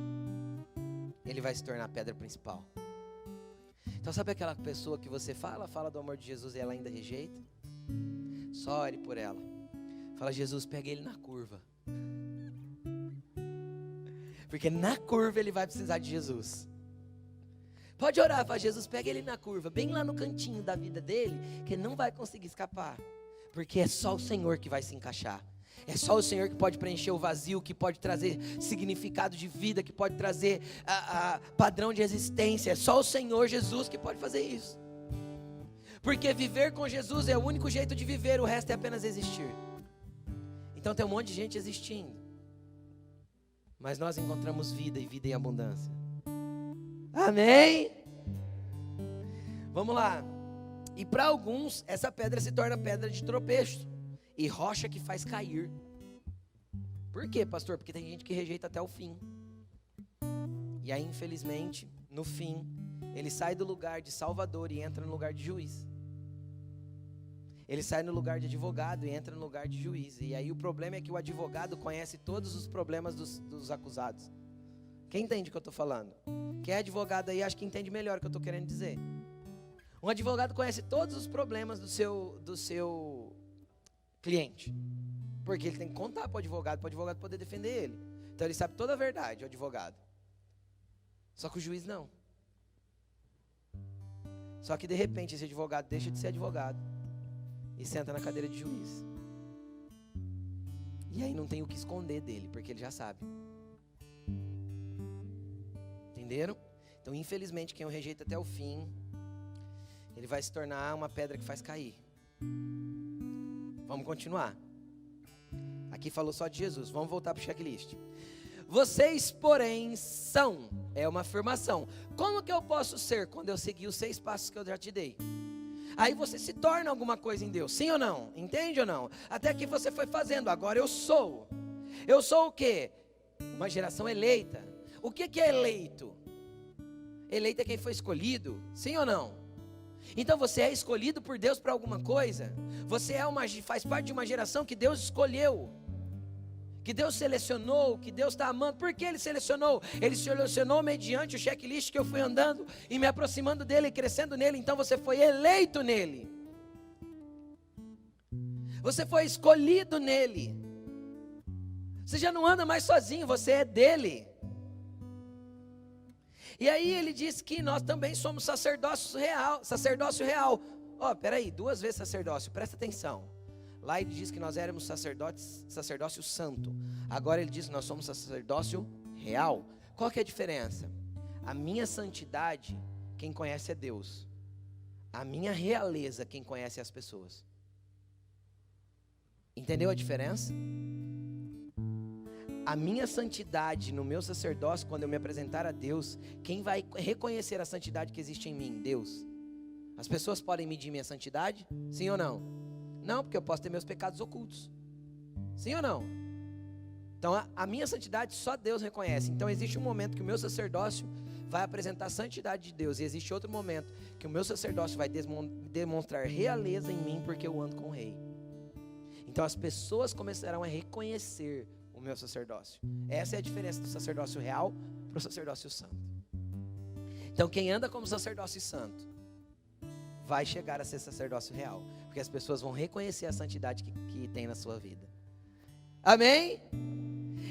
A: ele vai se tornar a pedra principal. Então sabe aquela pessoa que você fala do amor de Jesus e ela ainda rejeita? Só ore por ela. Fala, Jesus, pega ele na curva. Porque na curva ele vai precisar de Jesus. Pode orar, fala, Jesus, pega ele na curva, bem lá no cantinho da vida dele, que ele não vai conseguir escapar. Porque é só o Senhor que vai se encaixar. É só o Senhor que pode preencher o vazio, que pode trazer significado de vida, que pode trazer padrão de existência. É só o Senhor Jesus que pode fazer isso. Porque viver com Jesus é o único jeito de viver, o resto é apenas existir. Então tem um monte de gente existindo, mas nós encontramos vida e vida em abundância. Amém? Vamos lá. E para alguns, essa pedra se torna pedra de tropeço e rocha que faz cair. Por quê, pastor? Porque tem gente que rejeita até o fim. E aí, infelizmente, no fim, ele sai do lugar de salvador e entra no lugar de juiz. Ele sai no lugar de advogado e entra no lugar de juiz. E aí o problema é que o advogado conhece todos os problemas dos acusados. Quem entende o que eu estou falando? Quem é advogado aí acho que entende melhor o que eu estou querendo dizer. Um advogado conhece todos os problemas do seu cliente. Porque ele tem que contar para o advogado poder defender ele. Então ele sabe toda a verdade, o advogado. Só que o juiz não. Só que de repente esse advogado deixa de ser advogado e senta na cadeira de juiz. E aí não tem o que esconder dele, porque ele já sabe. Entenderam? Então infelizmente quem o rejeita até o fim, ele vai se tornar uma pedra que faz cair. Vamos continuar. Aqui falou só de Jesus. Vamos voltar para o checklist. Vocês, porém, são. É uma afirmação. Como que eu posso ser quando eu seguir os 6 passos que eu já te dei? Aí você se torna alguma coisa em Deus. Sim ou não? Entende ou não? Até aqui você foi fazendo. Agora eu sou. Eu sou o quê? Uma geração eleita. O que é eleito? Eleito é quem foi escolhido. Sim ou não? Então você é escolhido por Deus para alguma coisa. Você faz parte de uma geração que Deus escolheu, que Deus selecionou, que Deus está amando. Por que Ele selecionou? Ele selecionou mediante o checklist que eu fui andando e me aproximando dEle, crescendo nele. Então você foi eleito nele. Você foi escolhido nele. Você já não anda mais sozinho, você é dele. E aí ele diz que nós também somos sacerdócio real. Peraí, 2 vezes sacerdócio, presta atenção. Lá ele diz que nós éramos sacerdócio santo. Agora ele diz que nós somos sacerdócio real. Qual que é a diferença? A minha santidade, quem conhece é Deus. A minha realeza, quem conhece é as pessoas. Entendeu a diferença? A minha santidade no meu sacerdócio, quando eu me apresentar a Deus, quem vai reconhecer a santidade que existe em mim? Deus. As pessoas podem medir minha santidade? Sim ou não? Não, porque eu posso ter meus pecados ocultos. Sim ou não? Então a minha santidade só Deus reconhece. Então existe um momento que o meu sacerdócio vai apresentar a santidade de Deus. E existe outro momento que o meu sacerdócio vai demonstrar realeza em mim, porque eu ando com o rei. Então as pessoas começarão a reconhecer o meu sacerdócio. Essa é a diferença do sacerdócio real para o sacerdócio santo. Então quem anda como sacerdócio santo vai chegar a ser sacerdócio real, porque as pessoas vão reconhecer a santidade que tem na sua vida. Amém?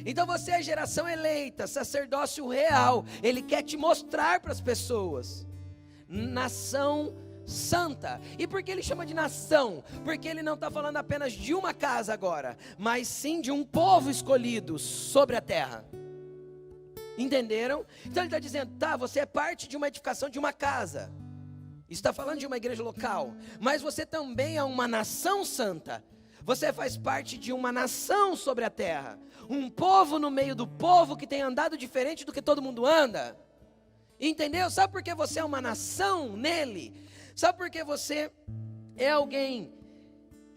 A: Então você é geração eleita, sacerdócio real. Ele quer te mostrar para as pessoas. Nação santa. E por que ele chama de nação? Porque ele não está falando apenas de uma casa agora, mas sim de um povo escolhido sobre a terra. Entenderam? Então ele está dizendo, você é parte de uma edificação de uma casa. Está falando de uma igreja local, mas você também é uma nação santa. Você faz parte de uma nação sobre a terra. Um povo no meio do povo que tem andado diferente do que todo mundo anda. Entendeu? Sabe por que você é uma nação nele? Sabe por que você é alguém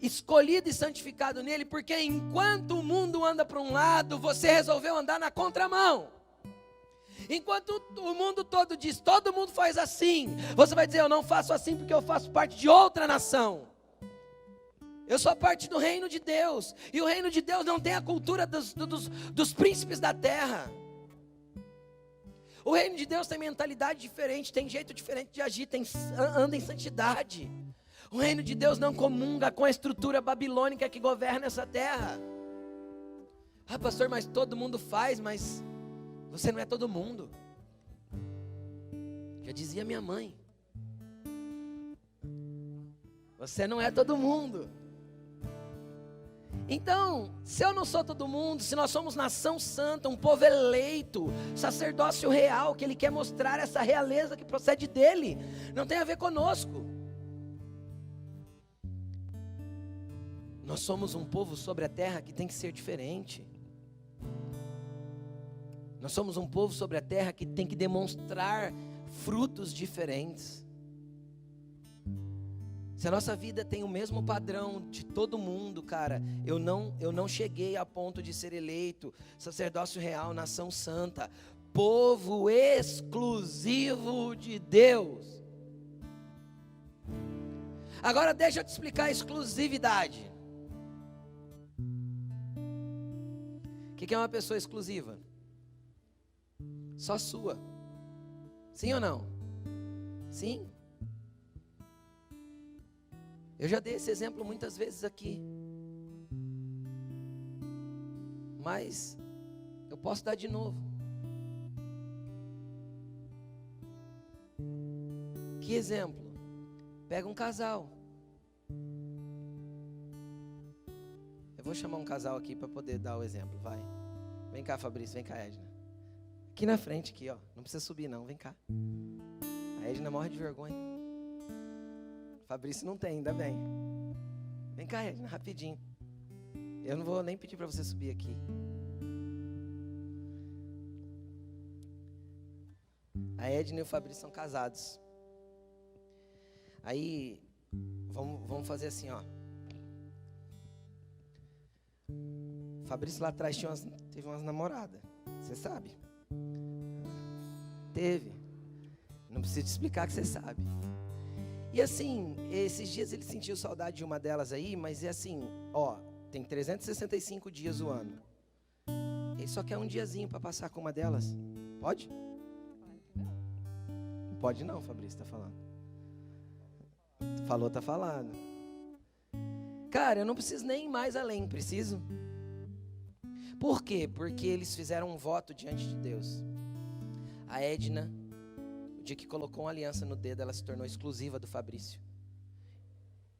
A: escolhido e santificado nele? Porque enquanto o mundo anda para um lado, você resolveu andar na contramão. Enquanto o mundo todo diz, todo mundo faz assim, você vai dizer, eu não faço assim porque eu faço parte de outra nação. Eu sou parte do reino de Deus. E o reino de Deus não tem a cultura dos príncipes da terra. O reino de Deus tem mentalidade diferente, tem jeito diferente de agir, anda em santidade. O reino de Deus não comunga com a estrutura babilônica que governa essa terra. Pastor, mas todo mundo faz, mas você não é todo mundo. Já dizia minha mãe. Você não é todo mundo. Então, se eu não sou todo mundo, se nós somos nação santa, um povo eleito, sacerdócio real, que ele quer mostrar essa realeza que procede dele, não tem a ver conosco. Nós somos um povo sobre a terra que tem que ser diferente. Nós somos um povo sobre a terra que tem que demonstrar frutos diferentes. Se a nossa vida tem o mesmo padrão de todo mundo, cara, eu não cheguei a ponto de ser eleito, sacerdócio real, nação santa, povo exclusivo de Deus. Agora deixa eu te explicar a exclusividade. O que é uma pessoa exclusiva? Só sua. Sim ou não? Sim. Eu já dei esse exemplo muitas vezes aqui. Mas eu posso dar de novo. Que exemplo? Pega um casal. Eu vou chamar um casal aqui para poder dar o exemplo, vai. Vem cá, Fabrício, vem cá, Edna. Aqui na frente, aqui, ó. Não precisa subir não, vem cá. A Edna morre de vergonha. Fabrício não tem, ainda bem. Vem cá, Edna, rapidinho. Eu não vou nem pedir para você subir aqui. A Edna e o Fabrício são casados. Aí, vamos fazer assim, ó. O Fabrício lá atrás teve umas namoradas. Você sabe? Teve. Não preciso te explicar que você sabe. E assim, esses dias ele sentiu saudade de uma delas aí, mas é assim, ó, tem 365 dias o ano. Ele só quer um diazinho para passar com uma delas. Pode? Não pode não, Fabrício, tá falando. Falou, tá falando. Cara, eu não preciso nem ir mais além, preciso? Por quê? Porque eles fizeram um voto diante de Deus. A Edna, o dia que colocou uma aliança no dedo, ela se tornou exclusiva do Fabrício.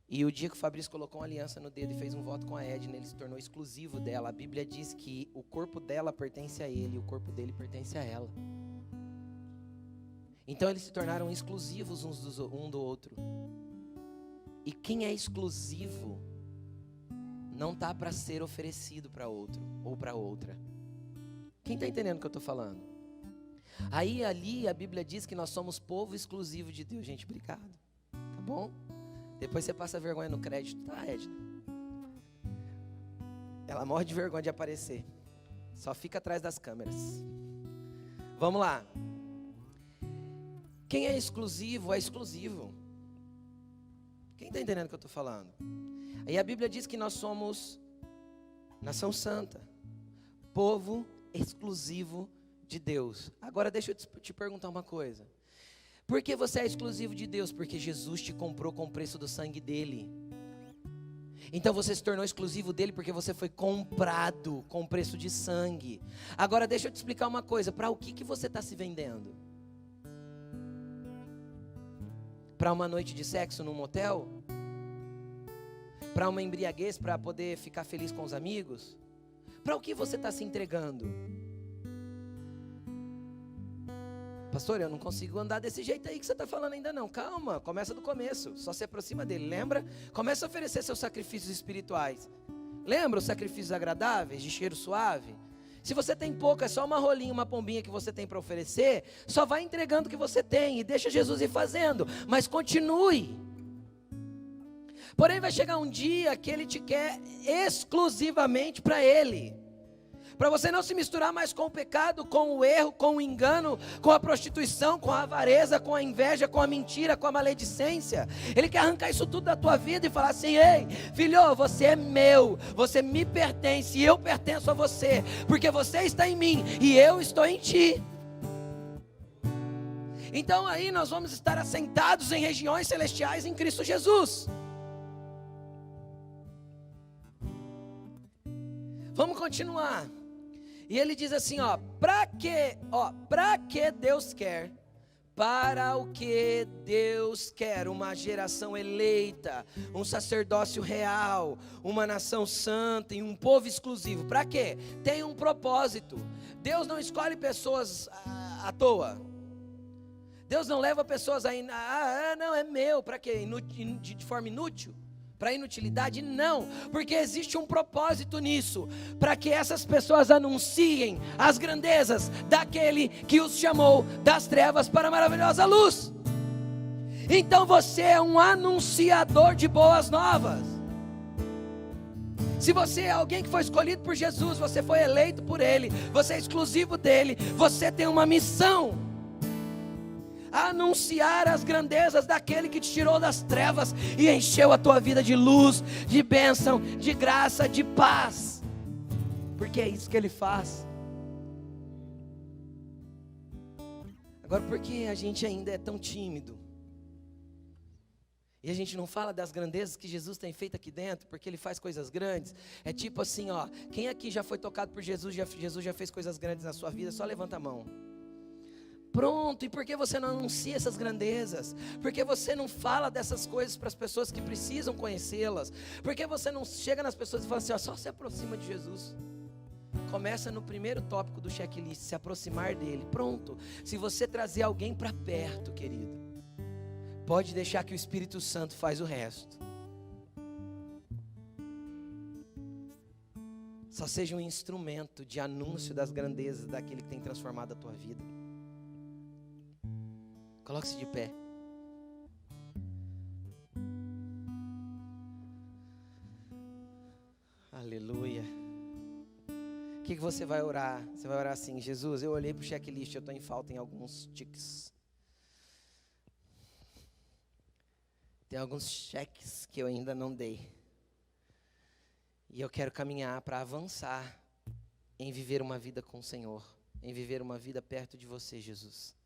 A: E o dia que o Fabrício colocou uma aliança no dedo e fez um voto com a Edna, ele se tornou exclusivo dela. A Bíblia diz que o corpo dela pertence a ele e o corpo dele pertence a ela. Então eles se tornaram exclusivos um do outro. E quem é exclusivo não tá para ser oferecido para outro ou para outra. Quem está entendendo o que eu estou falando? Aí ali a Bíblia diz que nós somos povo exclusivo de Deus. Gente, obrigado. Tá bom? Depois você passa vergonha no crédito, tá, Edna? Ela morre de vergonha de aparecer. Só fica atrás das câmeras. Vamos lá. Quem é exclusivo é exclusivo. Quem está entendendo o que eu estou falando? Aí a Bíblia diz que nós somos nação santa, povo exclusivo de Deus. Agora deixa eu te perguntar uma coisa. Por que você é exclusivo de Deus? Porque Jesus te comprou com o preço do sangue dele. Então você se tornou exclusivo dele porque você foi comprado com o preço de sangue. Agora deixa eu te explicar uma coisa. Para o que você está se vendendo? Para uma noite de sexo num motel? Para uma embriaguez, para poder ficar feliz com os amigos? Para o que você está se entregando? Pastor, eu não consigo andar desse jeito aí que você está falando ainda não. Calma, começa do começo, só se aproxima dele, lembra? Começa a oferecer seus sacrifícios espirituais. Lembra os sacrifícios agradáveis, de cheiro suave? Se você tem pouco, é só uma rolinha, uma pombinha que você tem para oferecer, só vai entregando o que você tem e deixa Jesus ir fazendo, mas continue. Porém vai chegar um dia que Ele te quer exclusivamente para Ele. Para você não se misturar mais com o pecado, com o erro, com o engano, com a prostituição, com a avareza, com a inveja, com a mentira, com a maledicência. Ele quer arrancar isso tudo da tua vida e falar assim: ei, filho, você é meu, você me pertence e eu pertenço a você, porque você está em mim e eu estou em ti. Então aí nós vamos estar assentados em regiões celestiais em Cristo Jesus. Vamos continuar. E ele diz assim, para que Deus quer? Para o que Deus quer? Uma geração eleita, um sacerdócio real, uma nação santa e um povo exclusivo. Para quê? Tem um propósito. Deus não escolhe pessoas à toa. Deus não leva pessoas aí, não, é meu, para quê? De forma inútil? Para inutilidade? Não, porque existe um propósito nisso, para que essas pessoas anunciem as grandezas daquele que os chamou das trevas para a maravilhosa luz. Então você é um anunciador de boas novas. Se você é alguém que foi escolhido por Jesus, você foi eleito por Ele, você é exclusivo dEle, você tem uma missão: anunciar as grandezas daquele que te tirou das trevas e encheu a tua vida de luz, de bênção, de graça, de paz, porque é isso que Ele faz. Agora, por que a gente ainda é tão tímido? E a gente não fala das grandezas que Jesus tem feito aqui dentro, porque Ele faz coisas grandes. É tipo assim, quem aqui já foi tocado por Jesus, Jesus já fez coisas grandes na sua vida? Só levanta a mão. Pronto, e por que você não anuncia essas grandezas? Por que você não fala dessas coisas para as pessoas que precisam conhecê-las? Por que você não chega nas pessoas e fala assim, só se aproxima de Jesus? Começa no primeiro tópico do checklist, se aproximar dele. Pronto, se você trazer alguém para perto, querido, pode deixar que o Espírito Santo faz o resto. Só seja um instrumento de anúncio das grandezas daquele que tem transformado a tua vida. Coloque-se de pé. Aleluia. O que você vai orar? Você vai orar assim: Jesus, eu olhei para o checklist, eu estou em falta em alguns tiques. Tem alguns cheques que eu ainda não dei. E eu quero caminhar para avançar em viver uma vida com o Senhor, em viver uma vida perto de você, Jesus.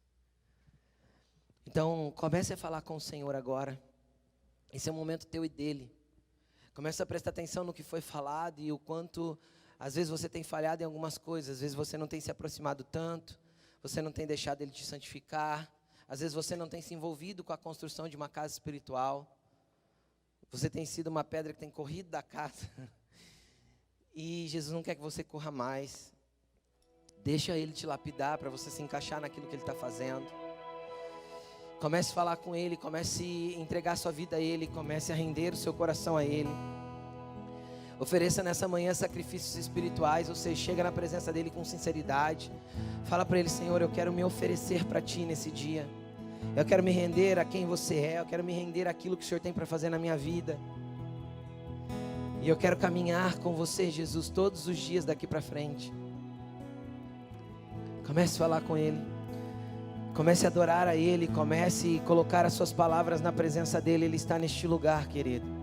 A: Então, comece a falar com o Senhor agora. Esse é o momento teu e dele. Começa a prestar atenção no que foi falado e o quanto, às vezes, você tem falhado em algumas coisas. Às vezes você não tem se aproximado tanto, você não tem deixado Ele te santificar. Às vezes você não tem se envolvido com a construção de uma casa espiritual. Você tem sido uma pedra que tem corrido da casa. E Jesus não quer que você corra mais. Deixa Ele te lapidar para você se encaixar naquilo que Ele está fazendo. Comece a falar com Ele, comece a entregar sua vida a Ele, comece a render o seu coração a Ele. Ofereça nessa manhã sacrifícios espirituais, ou seja, chega na presença dEle com sinceridade. Fala para Ele: Senhor, eu quero me oferecer para Ti nesse dia. Eu quero me render a quem Você é, eu quero me render àquilo que o Senhor tem para fazer na minha vida. E eu quero caminhar com Você, Jesus, todos os dias daqui para frente. Comece a falar com Ele. Comece a adorar a Ele, comece a colocar as suas palavras na presença dEle. Ele está neste lugar, querido.